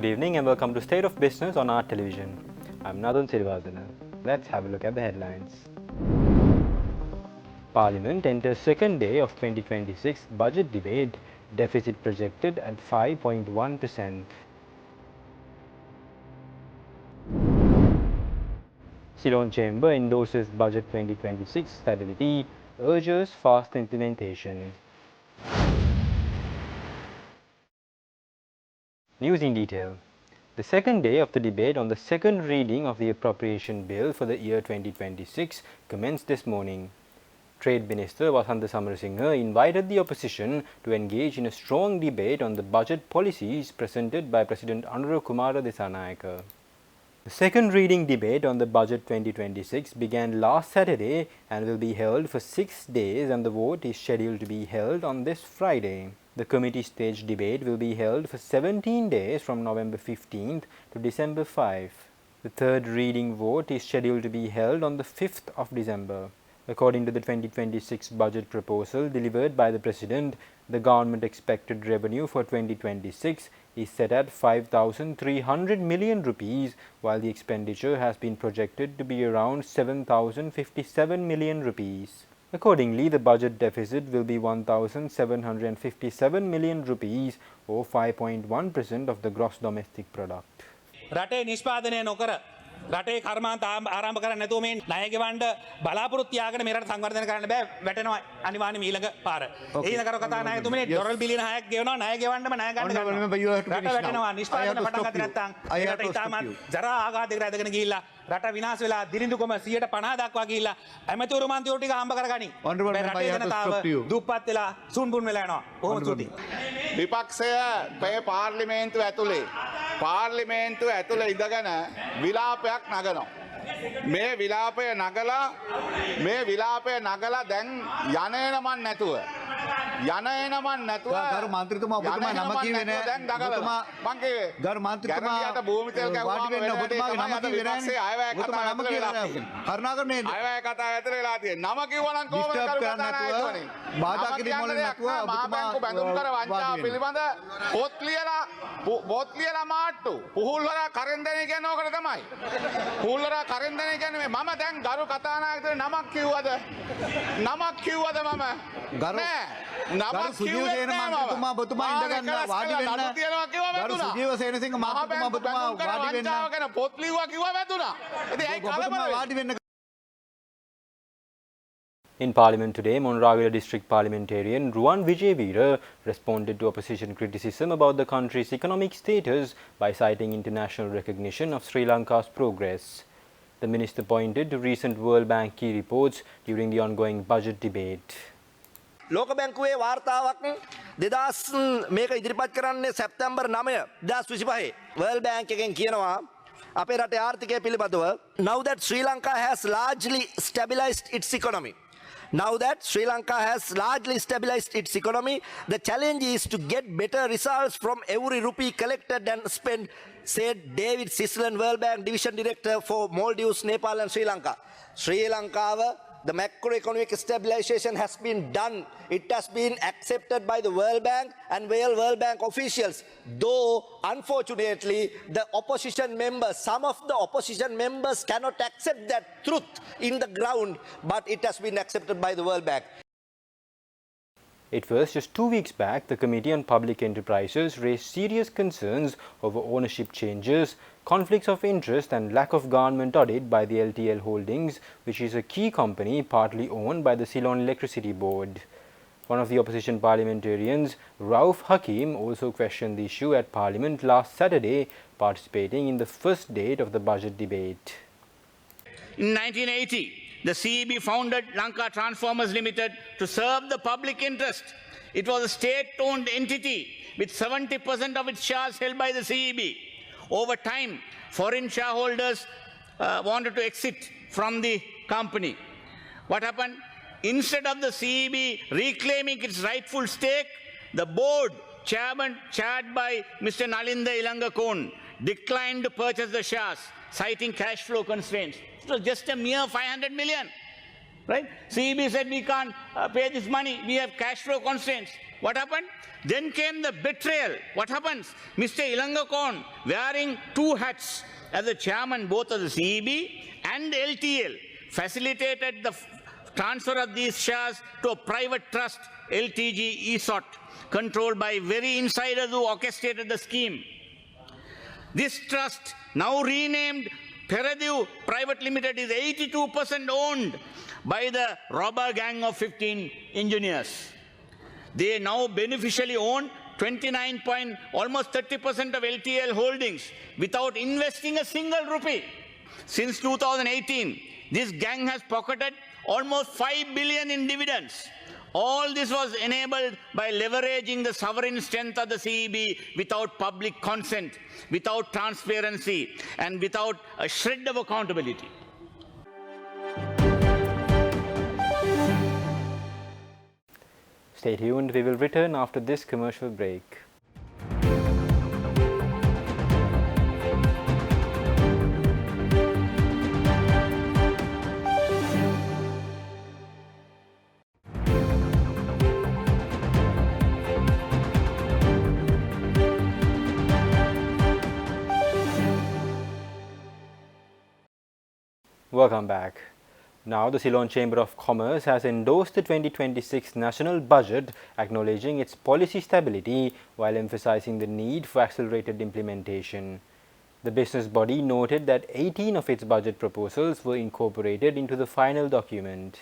Good evening and welcome to State of Business on Art Television. I'm Nathan Sirivardhana. Let's have a look at the headlines. Parliament enters second day of 2026 budget debate, deficit projected at 5.1%. Ceylon Chamber endorses Budget 2026 stability, urges fast implementation. News in detail. The second day of the debate on the second reading of the appropriation bill for the year 2026 commenced this morning. Trade Minister Vasantha Samarasinghe invited the opposition to engage in a strong debate on the budget policies presented by President Anura Kumara Disanayake. The second reading debate on the budget 2026 began last Saturday and will be held for 6 days, and the vote is scheduled to be held on this Friday. The committee stage debate will be held for 17 days from November 15th to December 5. The third reading vote is scheduled to be held on the 5th of December. According to the 2026 budget proposal delivered by the President, the government expected revenue for 2026 is set at 5,300 million rupees, while the expenditure has been projected to be around 7,057 million rupees. Accordingly, the budget deficit will be 1,757 million rupees or 5.1% of the gross domestic product. රටේ කර්මාන්ත ආරම්භ කරන්න නැතුව මේ ණය ගෙවන්න බලාපොරොත්තු තියාගෙන මේ රට සංවර්ධනය කරන්න බෑ වැටෙනවා අනිවාර්යයෙන්ම ඊළඟ පාර. ඒ නගර කතා නායකතුමනි ඩොලර් බිලියන 6ක් ගෙවනවා ණය ගෙවන්නම ණය ගන්න ගන්නවා. රට වැටෙනවා නිෂ්පාදන පටන් ගත්තේ නැත්නම් රට ඉතාමත් ජරා ආඝාතයකට ඇදගෙන ගිහිල්ලා රට විනාශ වෙලා දිරිඳුකම 150 දක්වා ගිහිල්ලා ඇමතිවරු මන්ත්‍රීවරු ටික හම්බ කරගනි. රටේ ජනතාව දුප්පත් වෙලා සුන්බුන් වෙලා යනවා. බොහොම ස්තුතියි. විපක්ෂය මේ පාර්ලිමේන්තුව ඇතුලේ ඉඳගෙන විලාපයක් නගනවා. මේ විලාපය නගලා දැන් යනේනමන් නැතුව ගරු මන්ත්‍රීතුමා ඔබතුමා නම කිව්වේ නෑ. ඔබතුමා මං කිව්වේ ගරු මන්ත්‍රීතුමා භූමි තෙල් වාඩි වෙන්න ඔබතුමාගේ නම කිව්වේ නෑ. ඔබතුමා නම කිව්වේ නෑ. කරුණාකර මේ අයවැය කතා ඇතුලේ වෙලා තියෙන නම කිව්වනම් කොහොමද කරු කතා නැතුවනේ. බාධා කිරීම වලින් නැතුව ඔබතුමා බැඳුම් කර වංචා පිළිබඳ පොත් ලියලා මාට්ටු පුහුල් වල කරෙන් දෙන කියන්නේ ඕකට තමයි. පුහුල් වල කරෙන් දෙන කියන්නේ මම දැන් ගරු කතානායකතුමා නමක් කිව්වද මම නෑ ගරු සුජීව සේන මන්ත්‍රීතුමා ඔබතුමා ඉඳගන්න වාඩි වෙන්න. ගරු සුජීව සේනසිංහ මන්ත්‍රීතුමා ඔබතුමා වාඩි වෙන්න. ගැන පොත් ලිව්වා කිව්වා වැදුනා. ඉතින් ඒ කලබල වාඩි වෙන්න. In Parliament today, Monravila District Parliamentarian Ruwan Vijayveera responded to opposition criticism about the country's economic status by citing international recognition of Sri Lanka's progress. The minister pointed to recent World Bank key reports during the ongoing budget debate. ලෝක බැංකුවේ වාර්තාවක් දෙදස් මේක ඉදිරිපත් කරන්නේ සැප්තැම්බර් 9 2025 World Bank එකෙන් කියනවා අපේ රටේ ආර්ථිකය පිළිබඳව now that Sri Lanka has largely stabilized its economy. Now that Sri Lanka has largely stabilized its economy, the challenge is to get better results from every rupee collected and spent, said David Sisland, World Bank Division Director for Maldives, Nepal and Sri Lanka. Sri Lanka, the macroeconomic stabilization has been done. It has been accepted by the World Bank and World Bank officials. Though, unfortunately, the opposition members, some of the opposition members cannot accept that truth in the ground, but it has been accepted by the World Bank. It was just 2 weeks back the Committee on Public Enterprises raised serious concerns over ownership changes, conflicts of interest and lack of government audit by the LTL Holdings, which is a key company partly owned by the Ceylon Electricity Board. One of the opposition parliamentarians, Rauf Hakim, also questioned the issue at Parliament last Saturday, participating in the first date of the budget debate. In 1980, the CEB founded Lanka Transformers Limited to serve the public interest. It was a state-owned entity with 70% of its shares held by the CEB. Over time, foreign shareholders wanted to exit from the company. What happened? Instead of the CEB reclaiming its rightful stake, the board chairman, chaired by Mr. Nalinda Ilangakon, declined to purchase the shares, citing cash flow constraints. It was just a mere 500 million. Right? CEB said we can't pay this money, we have cash flow constraints. What happened? Then came the betrayal. What happens? Mr. Ilangakorn, wearing two hats as the chairman both of the CEB and LTL, facilitated the transfer of these shares to a private trust, LTG ESOT, controlled by very insiders who orchestrated the scheme. This trust, now renamed Peradue Private Limited, is 82% owned by the robber gang of 15 engineers. They now beneficially own almost 30% of LTL holdings without investing a single rupee. Since 2018, this gang has pocketed almost 5 billion in dividends. All this was enabled by leveraging the sovereign strength of the CEB without public consent, without transparency, and without a shred of accountability. Stay tuned, we will return after this commercial break. Welcome back. Now, the Ceylon Chamber of Commerce has endorsed the 2026 national budget, acknowledging its policy stability while emphasizing the need for accelerated implementation. The business body noted that 18 of its budget proposals were incorporated into the final document.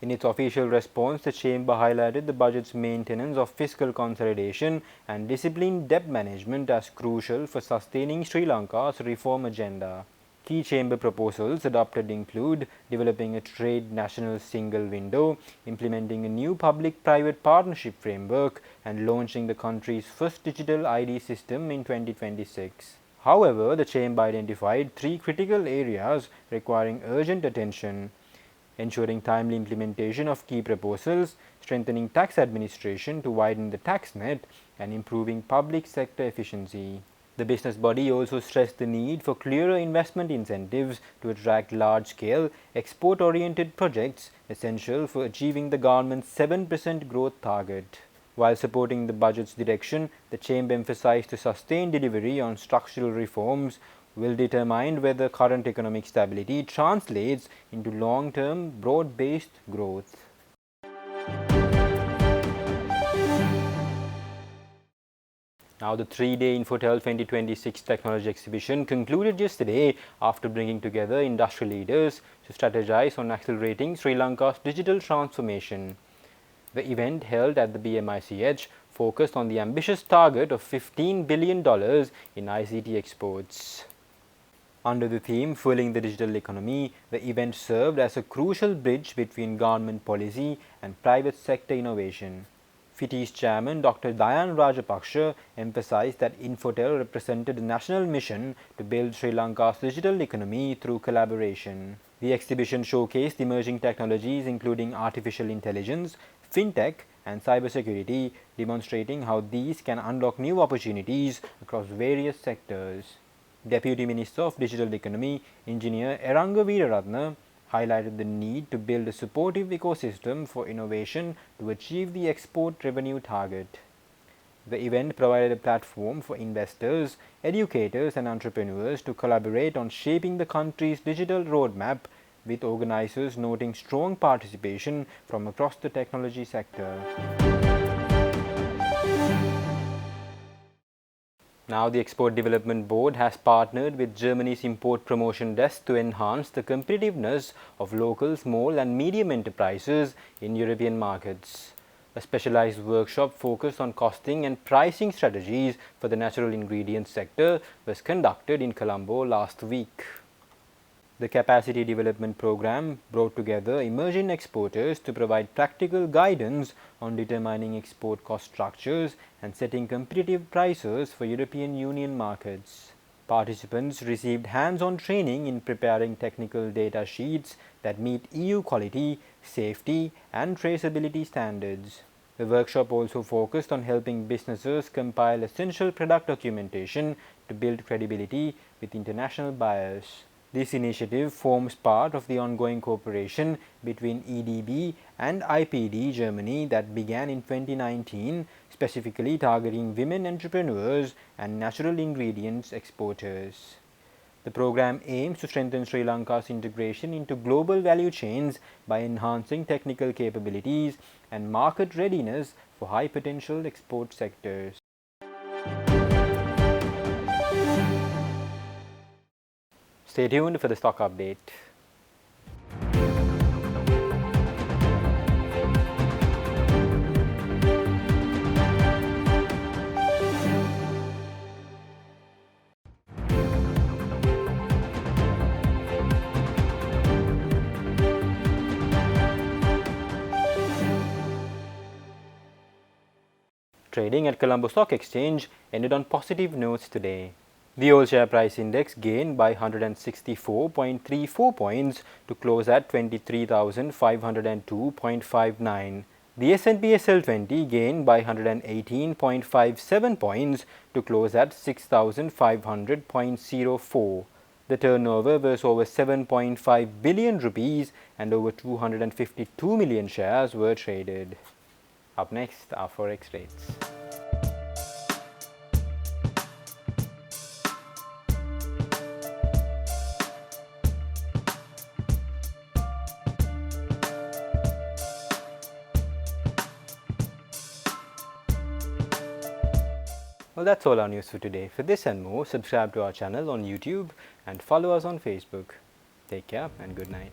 In its official response, the Chamber highlighted the budget's maintenance of fiscal consolidation and disciplined debt management as crucial for sustaining Sri Lanka's reform agenda. Key Chamber proposals adopted include developing a trade national single window, implementing a new public-private partnership framework, and launching the country's first digital ID system in 2026. However, the Chamber identified three critical areas requiring urgent attention: ensuring timely implementation of key proposals, strengthening tax administration to widen the tax net, and improving public sector efficiency. The business body also stressed the need for clearer investment incentives to attract large-scale, export-oriented projects essential for achieving the government's 7% growth target. While supporting the budget's direction, the Chamber emphasized the sustained delivery on structural reforms will determine whether current economic stability translates into long-term, broad-based growth. Now, the three-day Infotel 2026 technology exhibition concluded yesterday after bringing together industry leaders to strategize on accelerating Sri Lanka's digital transformation. The event, held at the BMICH, focused on the ambitious target of $15 billion in ICT exports. Under the theme Fueling the Digital Economy, the event served as a crucial bridge between government policy and private sector innovation. FITI's chairman, Dr. Dayan Rajapaksha, emphasized that Infotel represented a national mission to build Sri Lanka's digital economy through collaboration. The exhibition showcased emerging technologies including artificial intelligence, fintech, and cybersecurity, demonstrating how these can unlock new opportunities across various sectors. Deputy Minister of Digital Economy, Engineer Eranga Veeraratne, highlighted the need to build a supportive ecosystem for innovation to achieve the export revenue target. The event provided a platform for investors, educators, and entrepreneurs to collaborate on shaping the country's digital roadmap, with organizers noting strong participation from across the technology sector. Now, the Export Development Board has partnered with Germany's Import Promotion Desk to enhance the competitiveness of local small and medium enterprises in European markets. A specialized workshop focused on costing and pricing strategies for the natural ingredients sector was conducted in Colombo last week. The Capacity Development Program brought together emerging exporters to provide practical guidance on determining export cost structures and setting competitive prices for European Union markets. Participants received hands-on training in preparing technical data sheets that meet EU quality, safety, and traceability standards. The workshop also focused on helping businesses compile essential product documentation to build credibility with international buyers. This initiative forms part of the ongoing cooperation between EDB and IPD Germany that began in 2019, specifically targeting women entrepreneurs and natural ingredients exporters. The program aims to strengthen Sri Lanka's integration into global value chains by enhancing technical capabilities and market readiness for high potential export sectors. Stay tuned for the stock update. Trading at Colombo Stock Exchange ended on positive notes today. The All Share Price Index gained by 164.34 points to close at 23,502.59. The S&P SL20 gained by 118.57 points to close at 6,500.04. The turnover was over 7.5 billion rupees and over 252 million shares were traded. Up next are forex rates. Well, that's all our news for today. For this and more, subscribe to our channel on YouTube and follow us on Facebook. Take care and good night.